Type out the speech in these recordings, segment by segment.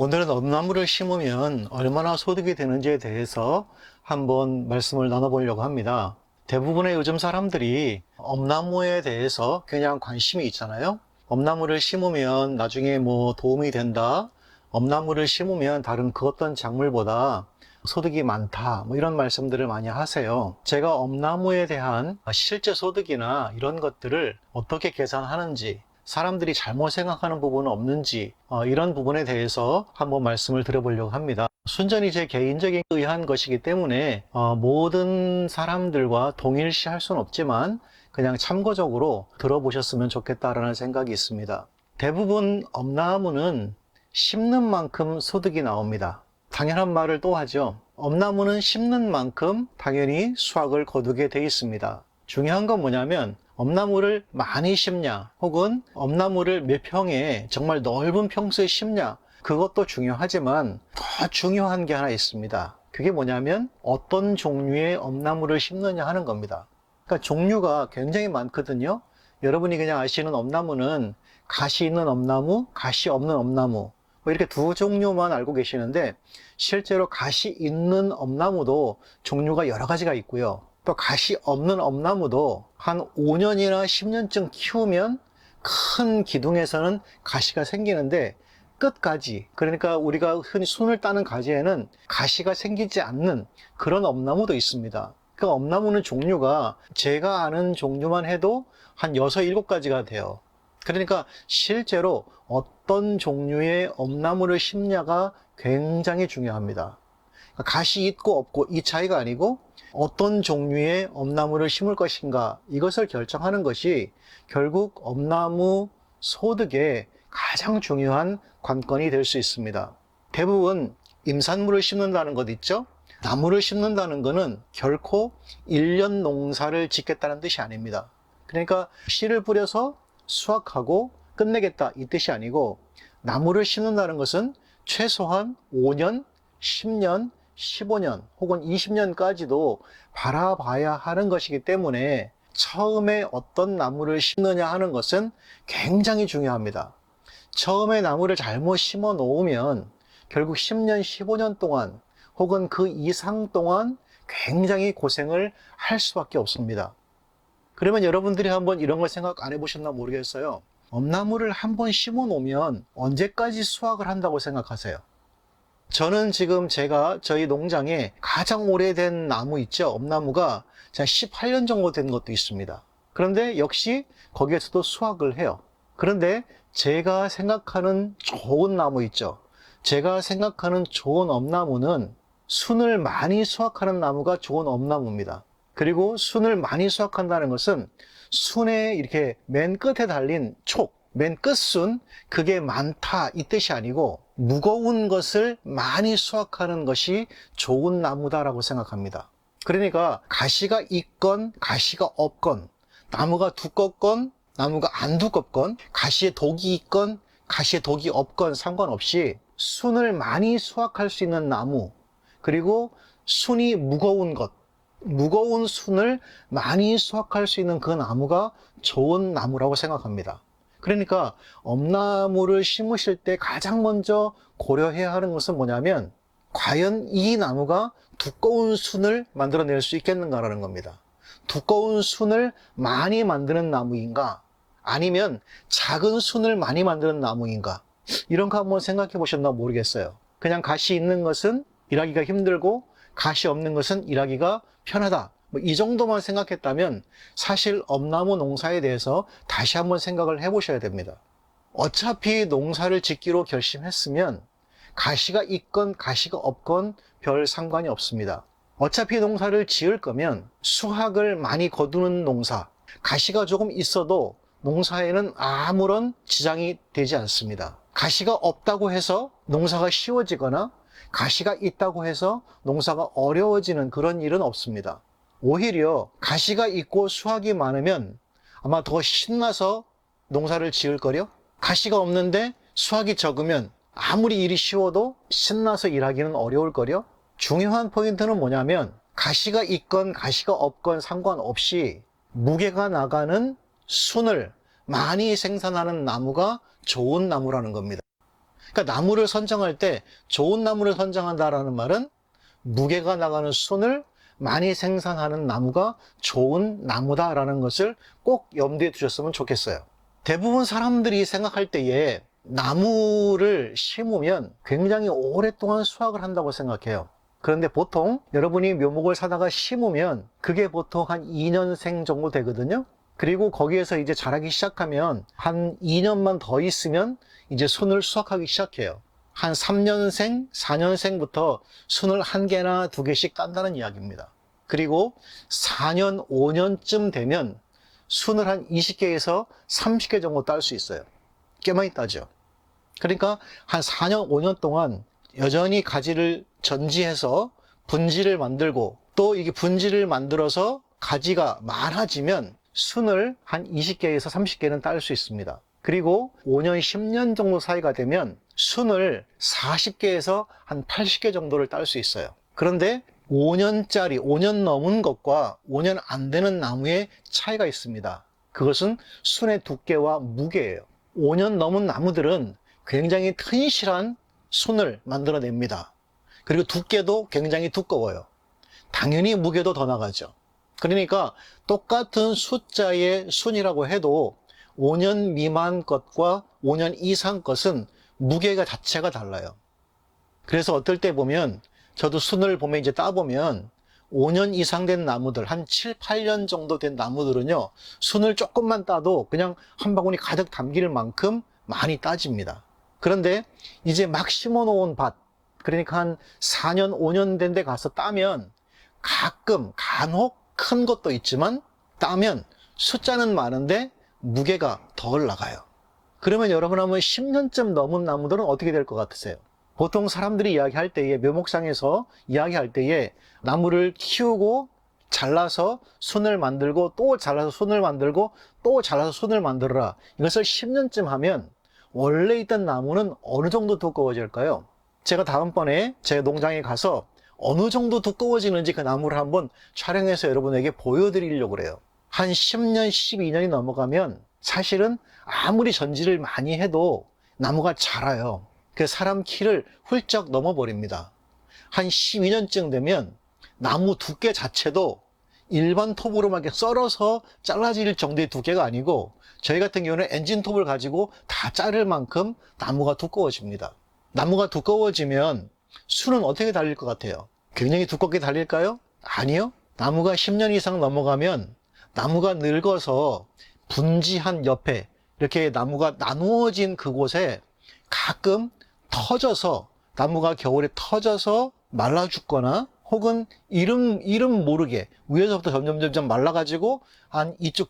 오늘은 엄나무를 심으면 얼마나 소득이 되는지에 대해서 한번 말씀을 나눠보려고 합니다. 대부분의 요즘 사람들이 엄나무에 대해서 그냥 관심이 있잖아요. 엄나무를 심으면 나중에 뭐 도움이 된다. 엄나무를 심으면 다른 그 어떤 작물보다 소득이 많다. 뭐 이런 말씀들을 많이 하세요. 제가 엄나무에 대한 실제 소득이나 이런 것들을 어떻게 계산하는지, 사람들이 잘못 생각하는 부분은 없는지 이런 부분에 대해서 한번 말씀을 드려보려고 합니다. 순전히 제 개인적인 의한 것이기 때문에 모든 사람들과 동일시할 수는 없지만 그냥 참고적으로 들어보셨으면 좋겠다라는 생각이 있습니다. 대부분 엄나무는 심는 만큼 소득이 나옵니다. 당연한 말을 또 하죠. 엄나무는 심는 만큼 당연히 수확을 거두게 돼 있습니다. 중요한 건 뭐냐면 엄나무를 많이 심냐 혹은 엄나무를 몇 평에 정말 넓은 평수에 심냐, 그것도 중요하지만 더 중요한 게 하나 있습니다. 그게 뭐냐면 어떤 종류의 엄나무를 심느냐 하는 겁니다. 그러니까 종류가 굉장히 많거든요. 여러분이 그냥 아시는 엄나무는 가시 있는 엄나무, 가시 없는 엄나무, 뭐 이렇게 두 종류만 알고 계시는데 실제로 가시 있는 엄나무도 종류가 여러 가지가 있고요. 또 가시 없는 엄나무도 한 5년이나 10년쯤 키우면 큰 기둥에서는 가시가 생기는데 끝까지, 그러니까 우리가 흔히 순을 따는 가지에는 가시가 생기지 않는 그런 엄나무도 있습니다. 그 엄나무는 종류가 제가 아는 종류만 해도 한 6, 7가지가 돼요. 그러니까 실제로 어떤 종류의 엄나무를 심냐가 굉장히 중요합니다. 가시 있고 없고 이 차이가 아니고 어떤 종류의 엄나무를 심을 것인가, 이것을 결정하는 것이 결국 엄나무 소득의 가장 중요한 관건이 될 수 있습니다. 대부분 임산물을 심는다는 것 있죠? 나무를 심는다는 것은 결코 1년 농사를 짓겠다는 뜻이 아닙니다. 그러니까 씨를 뿌려서 수확하고 끝내겠다 이 뜻이 아니고, 나무를 심는다는 것은 최소한 5년, 10년, 15년 혹은 20년까지도 바라봐야 하는 것이기 때문에 처음에 어떤 나무를 심느냐 하는 것은 굉장히 중요합니다. 처음에 나무를 잘못 심어 놓으면 결국 10년, 15년 동안 혹은 그 이상 동안 굉장히 고생을 할 수밖에 없습니다. 그러면 여러분들이 한번 이런 걸 생각 안 해보셨나 모르겠어요. 엄나무를 한번 심어 놓으면 언제까지 수확을 한다고 생각하세요? 저는 지금 제가 저희 농장에 가장 오래된 나무 있죠? 엄나무가 18년 정도 된 것도 있습니다. 그런데 역시 거기에서도 수확을 해요. 그런데 제가 생각하는 좋은 나무 있죠? 제가 생각하는 좋은 엄나무는 순을 많이 수확하는 나무가 좋은 엄나무입니다. 그리고 순을 많이 수확한다는 것은 순에 이렇게 맨 끝에 달린 촉, 맨 끝순, 그게 많다 이 뜻이 아니고 무거운 것을 많이 수확하는 것이 좋은 나무다라고 생각합니다. 그러니까 가시가 있건 가시가 없건, 나무가 두껍건 나무가 안 두껍건, 가시에 독이 있건 가시에 독이 없건 상관없이 순을 많이 수확할 수 있는 나무, 그리고 순이 무거운 것, 무거운 순을 많이 수확할 수 있는 그 나무가 좋은 나무라고 생각합니다. 그러니까 엄나무를 심으실 때 가장 먼저 고려해야 하는 것은 뭐냐면 과연 이 나무가 두꺼운 순을 만들어낼 수 있겠는가라는 겁니다. 두꺼운 순을 많이 만드는 나무인가, 아니면 작은 순을 많이 만드는 나무인가, 이런 거 한번 생각해 보셨나 모르겠어요. 그냥 가시 있는 것은 일하기가 힘들고 가시 없는 것은 일하기가 편하다, 뭐 이 정도만 생각했다면 사실 엄나무 농사에 대해서 다시 한번 생각을 해보셔야 됩니다. 어차피 농사를 짓기로 결심했으면 가시가 있건 가시가 없건 별 상관이 없습니다. 어차피 농사를 지을 거면 수확을 많이 거두는 농사, 가시가 조금 있어도 농사에는 아무런 지장이 되지 않습니다. 가시가 없다고 해서 농사가 쉬워지거나 가시가 있다고 해서 농사가 어려워지는 그런 일은 없습니다. 오히려 가시가 있고 수확이 많으면 아마 더 신나서 농사를 지을 거려? 가시가 없는데 수확이 적으면 아무리 일이 쉬워도 신나서 일하기는 어려울 거려? 중요한 포인트는 뭐냐면 가시가 있건 가시가 없건 상관없이 무게가 나가는 순을 많이 생산하는 나무가 좋은 나무라는 겁니다. 그러니까 나무를 선정할 때 좋은 나무를 선정한다라는 말은 무게가 나가는 순을 많이 생산하는 나무가 좋은 나무다라는 것을 꼭 염두에 두셨으면 좋겠어요. 대부분 사람들이 생각할 때에 나무를 심으면 굉장히 오랫동안 수확을 한다고 생각해요. 그런데 보통 여러분이 묘목을 사다가 심으면 그게 보통 한 2년생 정도 되거든요. 그리고 거기에서 이제 자라기 시작하면 한 2년만 더 있으면 이제 순을 수확하기 시작해요. 한 3년생, 4년생부터 순을 1개나 2개씩 딴다는 이야기입니다. 그리고 4년, 5년쯤 되면 순을 한 20개에서 30개 정도 딸 수 있어요. 꽤 많이 따죠. 그러니까 한 4년, 5년 동안 여전히 가지를 전지해서 분지를 만들고 또 이게 분지를 만들어서 가지가 많아지면 순을 한 20개에서 30개는 딸 수 있습니다. 그리고 5년, 10년 정도 사이가 되면 순을 40개에서 한 80개 정도를 딸 수 있어요. 그런데 5년짜리, 5년 넘은 것과 5년 안 되는 나무의 차이가 있습니다. 그것은 순의 두께와 무게예요. 5년 넘은 나무들은 굉장히 튼실한 순을 만들어냅니다. 그리고 두께도 굉장히 두꺼워요. 당연히 무게도 더 나가죠. 그러니까 똑같은 숫자의 순이라고 해도 5년 미만 것과 5년 이상 것은 무게가 자체가 달라요. 그래서 어떨 때 보면 저도 순을 보면 이제 따보면 5년 이상 된 나무들, 한 7, 8년 정도 된 나무들은요, 순을 조금만 따도 그냥 한 바구니 가득 담길 만큼 많이 따집니다. 그런데 이제 막 심어 놓은 밭, 그러니까 한 4년, 5년 된 데 가서 따면 가끔, 간혹 큰 것도 있지만 따면 숫자는 많은데 무게가 덜 나가요. 그러면 여러분 한번 10년쯤 넘은 나무들은 어떻게 될 것 같으세요? 보통 사람들이 이야기할 때에, 묘목상에서 이야기할 때에 나무를 키우고 잘라서 순을 만들고 또 잘라서 순을 만들고 또 잘라서 순을 만들어라. 이것을 10년쯤 하면 원래 있던 나무는 어느 정도 두꺼워질까요? 제가 다음번에 제 농장에 가서 어느 정도 두꺼워지는지 그 나무를 한번 촬영해서 여러분에게 보여드리려고 그래요. 한 10년, 12년이 넘어가면 사실은 아무리 전지를 많이 해도 나무가 자라요. 그 사람 키를 훌쩍 넘어버립니다. 한 12년쯤 되면 나무 두께 자체도 일반 톱으로만 이렇게 썰어서 잘라질 정도의 두께가 아니고 저희 같은 경우는 엔진톱을 가지고 다 자를 만큼 나무가 두꺼워집니다. 나무가 두꺼워지면 순은 어떻게 달릴 것 같아요? 굉장히 두껍게 달릴까요? 아니요. 나무가 10년 이상 넘어가면 나무가 늙어서 분지한 옆에 이렇게 나무가 나누어진 그곳에 가끔 터져서 나무가 겨울에 터져서 말라 죽거나 혹은 이름 모르게 위에서부터 점점 말라가지고 한 이쪽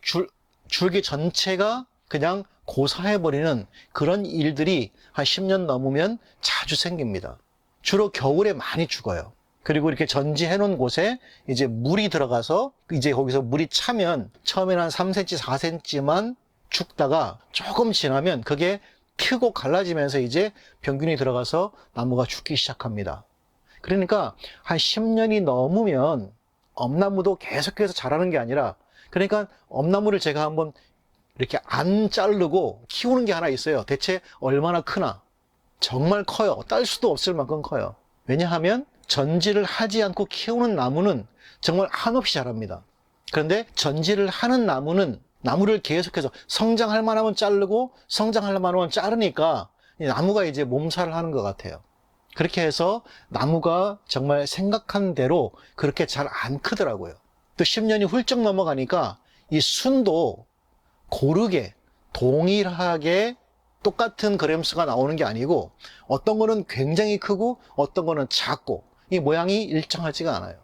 줄기 전체가 그냥 고사해버리는 그런 일들이 한 10년 넘으면 자주 생깁니다. 주로 겨울에 많이 죽어요. 그리고 이렇게 전지해 놓은 곳에 이제 물이 들어가서 이제 거기서 물이 차면 처음에는 한 3cm, 4cm만 죽다가 조금 지나면 그게 크고 갈라지면서 이제 병균이 들어가서 나무가 죽기 시작합니다. 그러니까 한 10년이 넘으면 엄나무도 계속해서 자라는 게 아니라, 그러니까 엄나무를 제가 한번 이렇게 안 자르고 키우는 게 하나 있어요. 대체 얼마나 크나? 정말 커요. 딸 수도 없을 만큼 커요. 왜냐하면 전지를 하지 않고 키우는 나무는 정말 한없이 자랍니다. 그런데 전지를 하는 나무는 나무를 계속해서 성장할 만하면 자르고 성장할 만하면 자르니까 나무가 이제 몸살을 하는 것 같아요. 그렇게 해서 나무가 정말 생각한 대로 그렇게 잘 안 크더라고요. 또 10년이 훌쩍 넘어가니까 이 순도 고르게 동일하게 똑같은 그램수가 나오는 게 아니고 어떤 거는 굉장히 크고 어떤 거는 작고 이 모양이 일정하지가 않아요.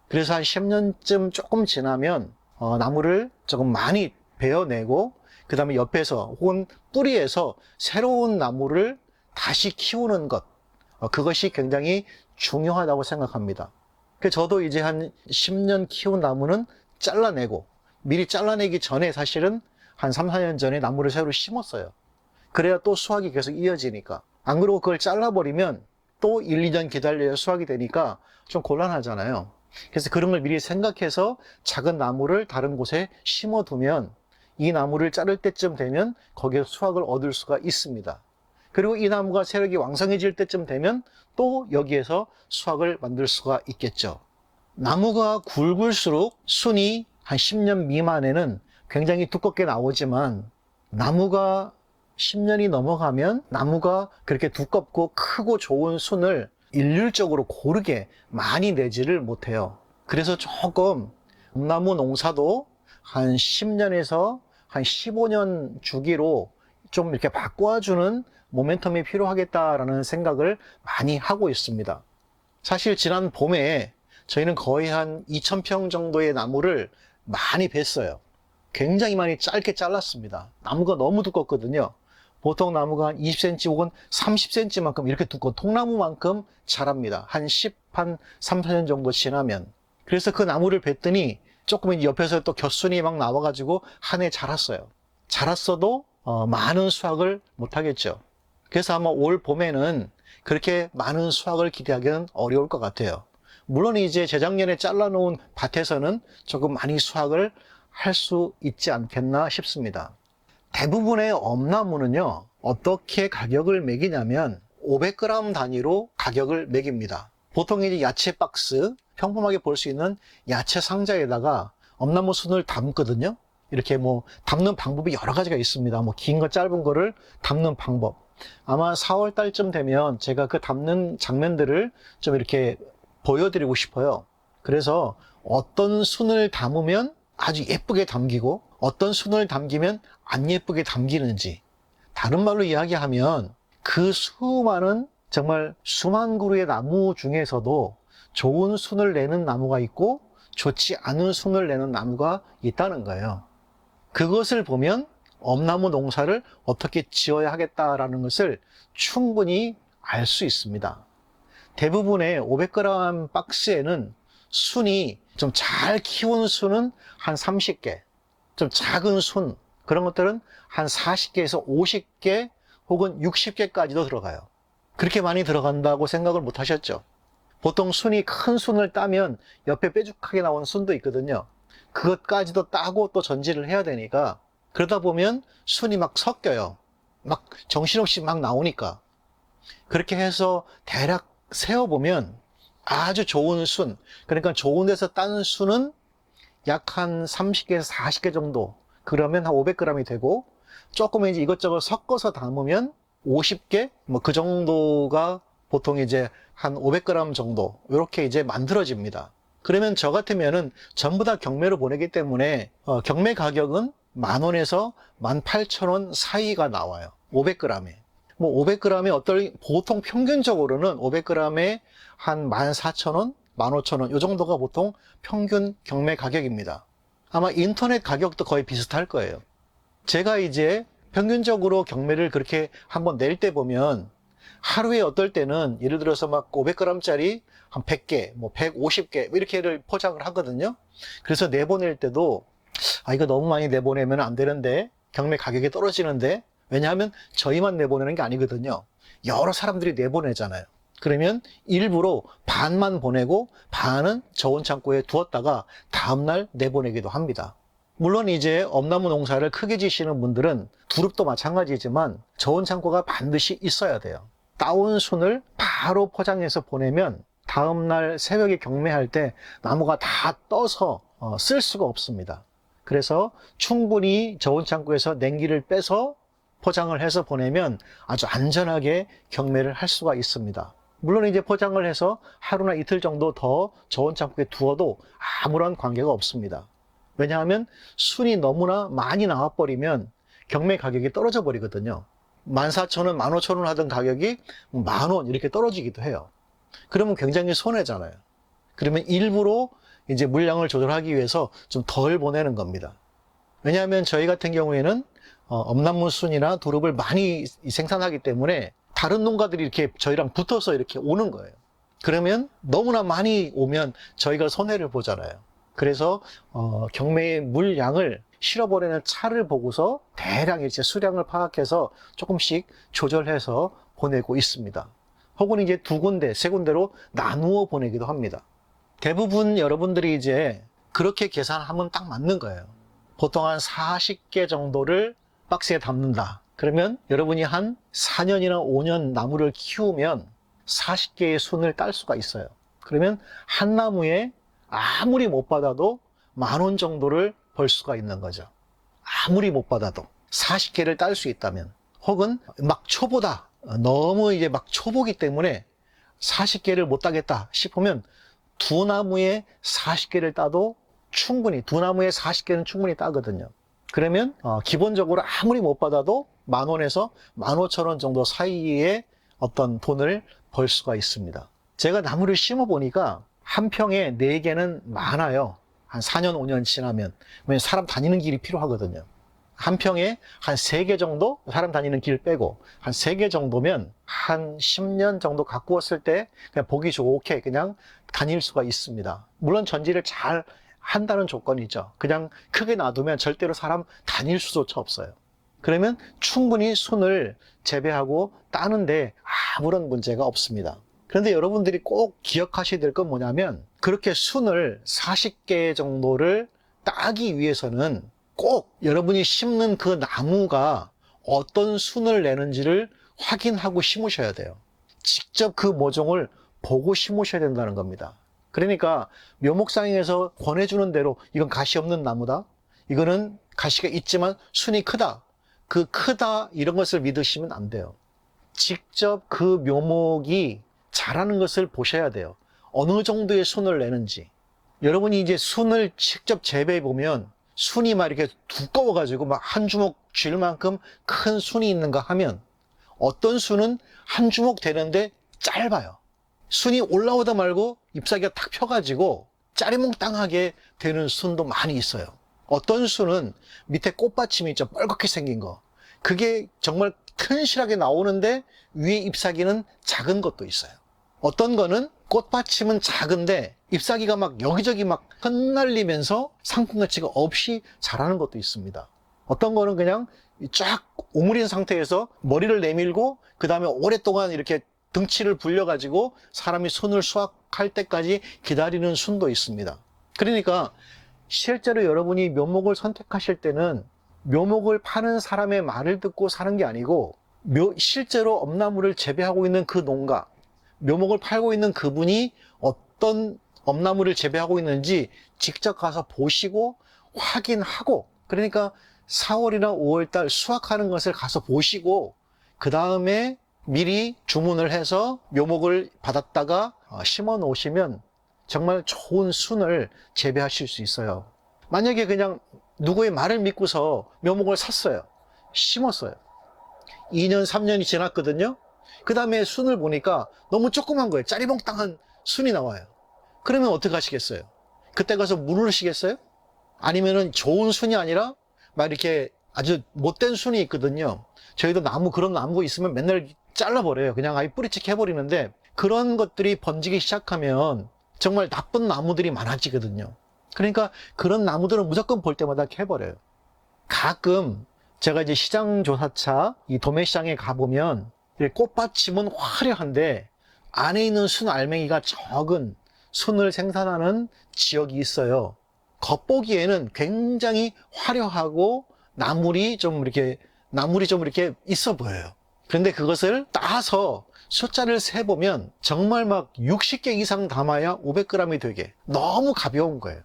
그래서 한 10년쯤 조금 지나면 나무를 조금 많이 베어내고 그 다음에 옆에서 혹은 뿌리에서 새로운 나무를 다시 키우는 것, 그것이 굉장히 중요하다고 생각합니다. 그래서 저도 이제 한 10년 키운 나무는 잘라내고 미리 잘라내기 전에 사실은 한 3, 4년 전에 나무를 새로 심었어요. 그래야 또 수확이 계속 이어지니까. 안 그러고 그걸 잘라버리면 또 1, 2년 기다려야 수확이 되니까 좀 곤란하잖아요. 그래서 그런 걸 미리 생각해서 작은 나무를 다른 곳에 심어두면 이 나무를 자를 때쯤 되면 거기에 수확을 얻을 수가 있습니다. 그리고 이 나무가 세력이 왕성해질 때쯤 되면 또 여기에서 수확을 만들 수가 있겠죠. 나무가 굵을수록 순이 한 10년 미만에는 굉장히 두껍게 나오지만, 나무가 10년이 넘어가면 나무가 그렇게 두껍고 크고 좋은 순을 일률적으로 고르게 많이 내지를 못해요. 그래서 조금 엄나무 농사도 한 10년에서 한 15년 주기로 좀 이렇게 바꿔주는 모멘텀이 필요하겠다라는 생각을 많이 하고 있습니다. 사실 지난 봄에 저희는 거의 한 2,000평 정도의 나무를 많이 뱄어요. 굉장히 많이 짧게 잘랐습니다. 나무가 너무 두껍거든요. 보통 나무가 한 20cm 혹은 30cm만큼 이렇게 두꺼운 통나무만큼 자랍니다. 한 3, 4년 정도 지나면. 그래서 그 나무를 뱄더니 조금 옆에서 또 겨순이 막 나와가지고 한 해 자랐어요. 자랐어도 많은 수확을 못 하겠죠. 그래서 아마 올 봄에는 그렇게 많은 수확을 기대하기는 어려울 것 같아요. 물론 이제 재작년에 잘라놓은 밭에서는 조금 많이 수확을 할 수 있지 않겠나 싶습니다. 대부분의 엄나무는요, 어떻게 가격을 매기냐면 500g 단위로 가격을 매깁니다. 보통 이제 야채 박스, 평범하게 볼 수 있는 야채 상자에다가 엄나무 순을 담거든요. 이렇게 뭐 담는 방법이 여러 가지가 있습니다. 뭐 긴 거 짧은 거를 담는 방법. 아마 4월 달쯤 되면 제가 그 담는 장면들을 좀 이렇게 보여드리고 싶어요. 그래서 어떤 순을 담으면 아주 예쁘게 담기고 어떤 순을 담기면 안 예쁘게 담기는지, 다른 말로 이야기하면 그 수많은, 정말 수만 그루의 나무 중에서도 좋은 순을 내는 나무가 있고 좋지 않은 순을 내는 나무가 있다는 거예요. 그것을 보면 엄나무 농사를 어떻게 지어야 하겠다라는 것을 충분히 알 수 있습니다. 대부분의 500g 박스에는 순이 좀 잘 키운 순은 한 30개, 좀 작은 순, 그런 것들은 한 40개에서 50개 혹은 60개까지도 들어가요. 그렇게 많이 들어간다고 생각을 못 하셨죠? 보통 순이 큰 순을 따면 옆에 뾰족하게 나온 순도 있거든요. 그것까지도 따고 또 전지를 해야 되니까, 그러다 보면 순이 막 섞여요. 막 정신없이 막 나오니까. 그렇게 해서 대략 세어보면 아주 좋은 순, 그러니까 좋은 데서 딴 순은 약 한 30개에서 40개 정도, 그러면 한 500g이 되고, 조금 이제 이것저것 섞어서 담으면 50개, 뭐 그 정도가 보통 이제 한 500g 정도, 이렇게 이제 만들어집니다. 그러면 저 같으면은 전부 다 경매로 보내기 때문에 경매 가격은 10,000원에서 18,000원 사이가 나와요. 500g에. 뭐 500g에 보통 평균적으로는 500g에 한 14,000원, 15,000원, 이 정도가 보통 평균 경매 가격입니다. 아마 인터넷 가격도 거의 비슷할 거예요. 제가 이제 평균적으로 경매를 그렇게 한번 낼 때 보면 하루에 어떨 때는 예를 들어서 막 500g짜리 한 100개, 뭐 150개 이렇게를 포장을 하거든요. 그래서 내보낼 때도 이거 너무 많이 내보내면 안 되는데, 경매 가격이 떨어지는데, 왜냐하면 저희만 내보내는 게 아니거든요. 여러 사람들이 내보내잖아요. 그러면 일부러 반만 보내고 반은 저온 창고에 두었다가 다음날 내보내기도 합니다. 물론 이제 엄나무 농사를 크게 지시는 분들은 두릅도 마찬가지지만 저온 창고가 반드시 있어야 돼요. 따온 순을 바로 포장해서 보내면 다음날 새벽에 경매할 때 나무가 다 떠서 쓸 수가 없습니다. 그래서 충분히 저온 창고에서 냉기를 빼서 포장을 해서 보내면 아주 안전하게 경매를 할 수가 있습니다. 물론 이제 포장을 해서 하루나 이틀 정도 더 저온 창고에 두어도 아무런 관계가 없습니다. 왜냐하면 순이 너무나 많이 나와버리면 경매 가격이 떨어져 버리거든요. 14,000원, 15,000원 하던 가격이 10,000원 이렇게 떨어지기도 해요. 그러면 굉장히 손해잖아요. 그러면 일부러 이제 물량을 조절하기 위해서 좀 덜 보내는 겁니다. 왜냐하면 저희 같은 경우에는 엄나무 순이나 두릅을 많이 생산하기 때문에 다른 농가들이 이렇게 저희랑 붙어서 이렇게 오는 거예요. 그러면 너무나 많이 오면 저희가 손해를 보잖아요. 그래서 경매의 물량을 실어보내는 차를 보고서 대량 이제 수량을 파악해서 조금씩 조절해서 보내고 있습니다. 혹은 이제 2군데, 3군데로 나누어 보내기도 합니다. 대부분 여러분들이 이제 그렇게 계산하면 딱 맞는 거예요. 보통 한 40개 정도를 박스에 담는다. 그러면 여러분이 한 4년이나 5년 나무를 키우면 40개의 순을 딸 수가 있어요. 그러면 한 나무에 아무리 못 받아도 10,000원 정도를 벌 수가 있는 거죠. 아무리 못 받아도 40개를 딸 수 있다면, 혹은 막 초보다, 너무 이제 막 초보기 때문에 40개를 못 따겠다 싶으면 두 나무에 40개를 따도 충분히, 두 나무에 40개는 충분히 따거든요. 그러면 기본적으로 아무리 못 받아도 10,000원에서 15,000원 정도 사이에 어떤 돈을 벌 수가 있습니다. 제가 나무를 심어 보니까 한 평에 4개는 많아요. 한 4년, 5년 지나면. 왜냐면 사람 다니는 길이 필요하거든요. 한 평에 한 3개 정도, 사람 다니는 길 빼고 한 3개 정도면 한 10년 정도 가꾸었을 때 그냥 보기 좋게 그냥 다닐 수가 있습니다. 물론 전지를 잘 한다는 조건이죠. 그냥 크게 놔두면 절대로 사람 다닐 수조차 없어요. 그러면 충분히 순을 재배하고 따는데 아무런 문제가 없습니다. 그런데 여러분들이 꼭 기억하셔야 될 건 뭐냐면, 그렇게 순을 40개 정도를 따기 위해서는 꼭 여러분이 심는 그 나무가 어떤 순을 내는지를 확인하고 심으셔야 돼요. 직접 그 모종을 보고 심으셔야 된다는 겁니다. 그러니까 묘목상에서 권해주는 대로 이건 가시 없는 나무다, 이거는 가시가 있지만 순이 크다, 그 크다 이런 것을 믿으시면 안 돼요. 직접 그 묘목이 자라는 것을 보셔야 돼요. 어느 정도의 순을 내는지. 여러분이 이제 순을 직접 재배해 보면 순이 막 이렇게 두꺼워 가지고 막 한 주먹 쥘 만큼 큰 순이 있는가 하면, 어떤 순은 한 주먹 되는데 짧아요. 순이 올라오다 말고 잎사귀가 탁 펴가지고 짜리몽땅하게 되는 순도 많이 있어요. 어떤 순은 밑에 꽃받침이 있죠. 뻘겋게 생긴 거. 그게 정말 튼실하게 나오는데 위에 잎사귀는 작은 것도 있어요. 어떤 거는 꽃받침은 작은데 잎사귀가 막 여기저기 막 흩날리면서 상품가치가 없이 자라는 것도 있습니다. 어떤 거는 그냥 쫙 오므린 상태에서 머리를 내밀고 그 다음에 오랫동안 이렇게 등치를 불려가지고 사람이 순을 수확할 때까지 기다리는 순도 있습니다. 그러니까 실제로 여러분이 묘목을 선택하실 때는 묘목을 파는 사람의 말을 듣고 사는 게 아니고, 실제로 엄나무를 재배하고 있는 그 농가, 묘목을 팔고 있는 그분이 어떤 엄나무를 재배하고 있는지 직접 가서 보시고 확인하고, 그러니까 4월이나 5월달 수확하는 것을 가서 보시고 그 다음에 미리 주문을 해서 묘목을 받았다가 심어 놓으시면 정말 좋은 순을 재배하실 수 있어요. 만약에 그냥 누구의 말을 믿고서 묘목을 샀어요. 심었어요. 2년, 3년이 지났거든요. 그 다음에 순을 보니까 너무 조그만 거예요. 짜리몽땅한 순이 나와요. 그러면 어떻게 하시겠어요? 그때 가서 물으시겠어요? 아니면은 좋은 순이 아니라 막 이렇게 아주 못된 순이 있거든요. 저희도 그런 나무 있으면 맨날 잘라버려요. 그냥 아예 뿌리채 해버리는데, 그런 것들이 번지기 시작하면 정말 나쁜 나무들이 많아지거든요. 그러니까 그런 나무들은 무조건 볼 때마다 캐버려요. 가끔 제가 이제 시장조사차, 이 도매시장에 가보면 꽃받침은 화려한데 안에 있는 순 알맹이가 적은 순을 생산하는 지역이 있어요. 겉보기에는 굉장히 화려하고 나물이 좀 이렇게 있어 보여요. 그런데 그것을 따서 숫자를 세보면 정말 막 60개 이상 담아야 500g이 되게 너무 가벼운 거예요.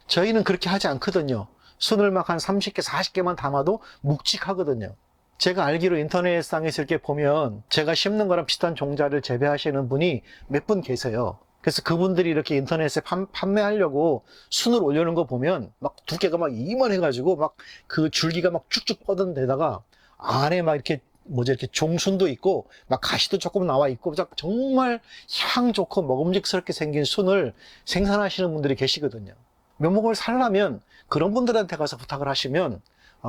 저희는 그렇게 하지 않거든요. 순을 막 한 30개, 40개만 담아도 묵직하거든요. 제가 알기로 인터넷상에서 이렇게 보면 제가 심는 거랑 비슷한 종자를 재배하시는 분이 몇 분 계세요. 그래서 그분들이 이렇게 인터넷에 판매하려고 순을 올려놓은 거 보면 막 두께가 막 이만해가지고 막 그 줄기가 막 쭉쭉 뻗은 데다가 안에 막 이렇게 이렇게 종순도 있고 막 가시도 조금 나와 있고 정말 향 좋고 먹음직스럽게 생긴 순을 생산하시는 분들이 계시거든요. 묘목을 살려면 그런 분들한테 가서 부탁을 하시면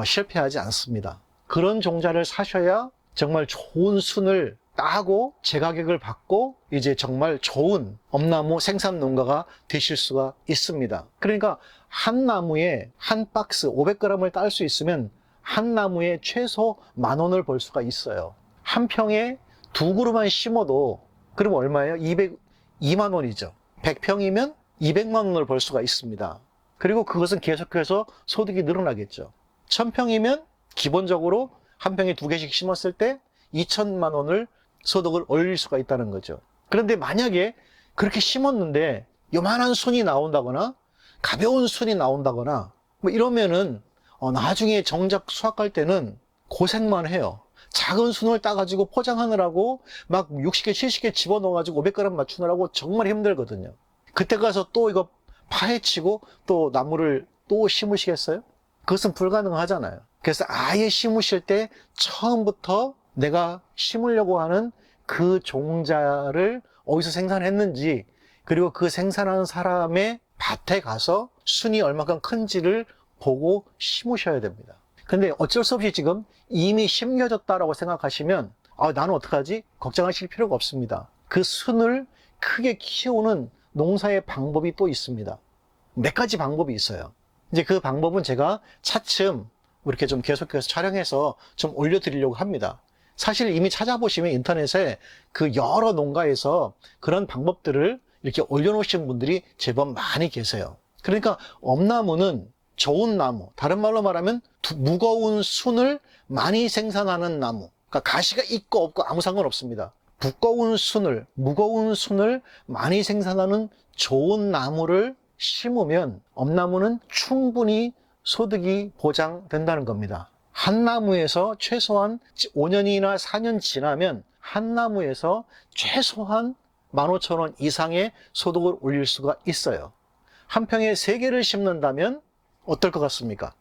실패하지 않습니다. 그런 종자를 사셔야 정말 좋은 순을 따고 제 가격을 받고 이제 정말 좋은 엄나무 생산 농가가 되실 수가 있습니다. 그러니까 한 나무에 한 박스 500g을 딸 수 있으면 한 나무에 최소 10,000원을 벌 수가 있어요. 한 평에 2그루만 심어도 그럼 얼마예요? 2만 원이죠. 100평이면 200만 원을 벌 수가 있습니다. 그리고 그것은 계속해서 소득이 늘어나겠죠. 1000평이면 기본적으로 한 평에 2개씩 심었을 때 2천만 원을 소득을 올릴 수가 있다는 거죠. 그런데 만약에 그렇게 심었는데 요만한 순이 나온다거나 가벼운 순이 나온다거나 뭐 이러면은 나중에 정작 수확할 때는 고생만 해요. 작은 순을 따가지고 포장하느라고 막 60개, 70개 집어넣어가지고 500g 맞추느라고 정말 힘들거든요. 그때 가서 또 이거 파헤치고 또 나무를 또 심으시겠어요? 그것은 불가능하잖아요. 그래서 아예 심으실 때 처음부터 내가 심으려고 하는 그 종자를 어디서 생산했는지, 그리고 그 생산하는 사람의 밭에 가서 순이 얼마큼 큰지를 보고 심으셔야 됩니다. 근데 어쩔 수 없이 지금 이미 심겨졌다라고 생각하시면 나는 어떡하지? 걱정하실 필요가 없습니다. 그 순을 크게 키우는 농사의 방법이 또 있습니다. 몇 가지 방법이 있어요. 이제 그 방법은 제가 차츰 이렇게 좀 계속해서 촬영해서 좀 올려드리려고 합니다. 사실 이미 찾아보시면 인터넷에 그 여러 농가에서 그런 방법들을 이렇게 올려놓으신 분들이 제법 많이 계세요. 그러니까 엄나무는 좋은 나무, 다른 말로 말하면 무거운 순을 많이 생산하는 나무. 그러니까 가시가 있고 없고 아무 상관없습니다. 무거운 순을 많이 생산하는 좋은 나무를 심으면 엄나무는 충분히 소득이 보장된다는 겁니다. 한 나무에서 최소한 5년이나 4년 지나면 한 나무에서 최소한 15,000원 이상의 소득을 올릴 수가 있어요. 한 평에 3개를 심는다면 어떨 것 같습니까?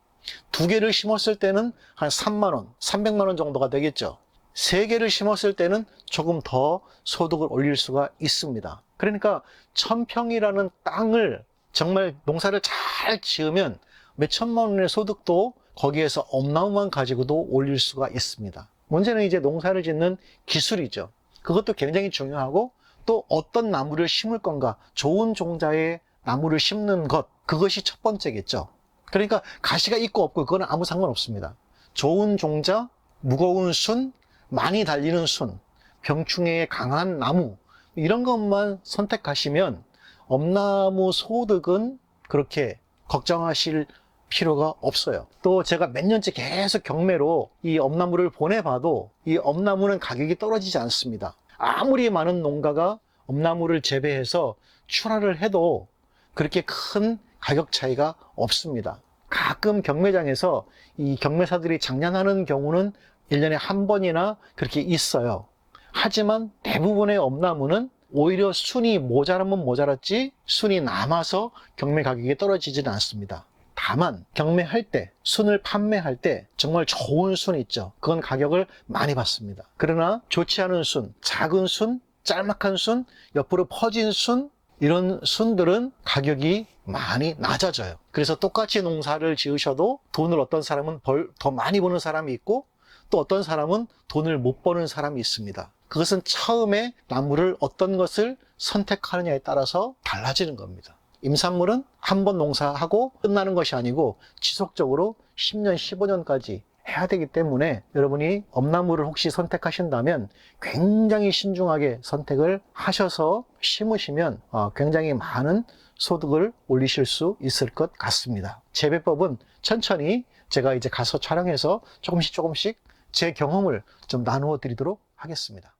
2개를 심었을 때는 한 3만 원, 300만 원 정도가 되겠죠. 3개를 심었을 때는 조금 더 소득을 올릴 수가 있습니다. 그러니까 1000평이라는 땅을 정말 농사를 잘 지으면 몇 천만 원의 소득도 거기에서 엄나무만 가지고도 올릴 수가 있습니다. 문제는 이제 농사를 짓는 기술이죠. 그것도 굉장히 중요하고, 또 어떤 나무를 심을 건가, 좋은 종자의 나무를 심는 것, 그것이 첫 번째겠죠. 그러니까 가시가 있고 없고 그거는 아무 상관없습니다. 좋은 종자, 무거운 순, 많이 달리는 순, 병충해에 강한 나무, 이런 것만 선택하시면 엄나무 소득은 그렇게 걱정하실 필요가 없어요. 또 제가 몇 년째 계속 경매로 이 엄나무를 보내봐도 이 엄나무는 가격이 떨어지지 않습니다. 아무리 많은 농가가 엄나무를 재배해서 출하를 해도 그렇게 큰 가격 차이가 없습니다. 가끔 경매장에서 이 경매사들이 장난하는 경우는 1년에 한 번이나 그렇게 있어요. 하지만 대부분의 엄나무는 오히려 순이 모자라면 모자랐지 순이 남아서 경매 가격이 떨어지지는 않습니다. 다만 경매할 때, 순을 판매할 때 정말 좋은 순 있죠. 그건 가격을 많이 받습니다. 그러나 좋지 않은 순, 작은 순, 짤막한 순, 옆으로 퍼진 순, 이런 순들은 가격이 많이 낮아져요. 그래서 똑같이 농사를 지으셔도 돈을 어떤 사람은 더 많이 버는 사람이 있고, 또 어떤 사람은 돈을 못 버는 사람이 있습니다. 그것은 처음에 나무를 어떤 것을 선택하느냐에 따라서 달라지는 겁니다. 임산물은 한 번 농사하고 끝나는 것이 아니고 지속적으로 10년, 15년까지 해야 되기 때문에 여러분이 엄나무를 혹시 선택하신다면 굉장히 신중하게 선택을 하셔서 심으시면 굉장히 많은 소득을 올리실 수 있을 것 같습니다. 재배법은 천천히 제가 이제 가서 촬영해서 조금씩 제 경험을 좀 나누어 드리도록 하겠습니다.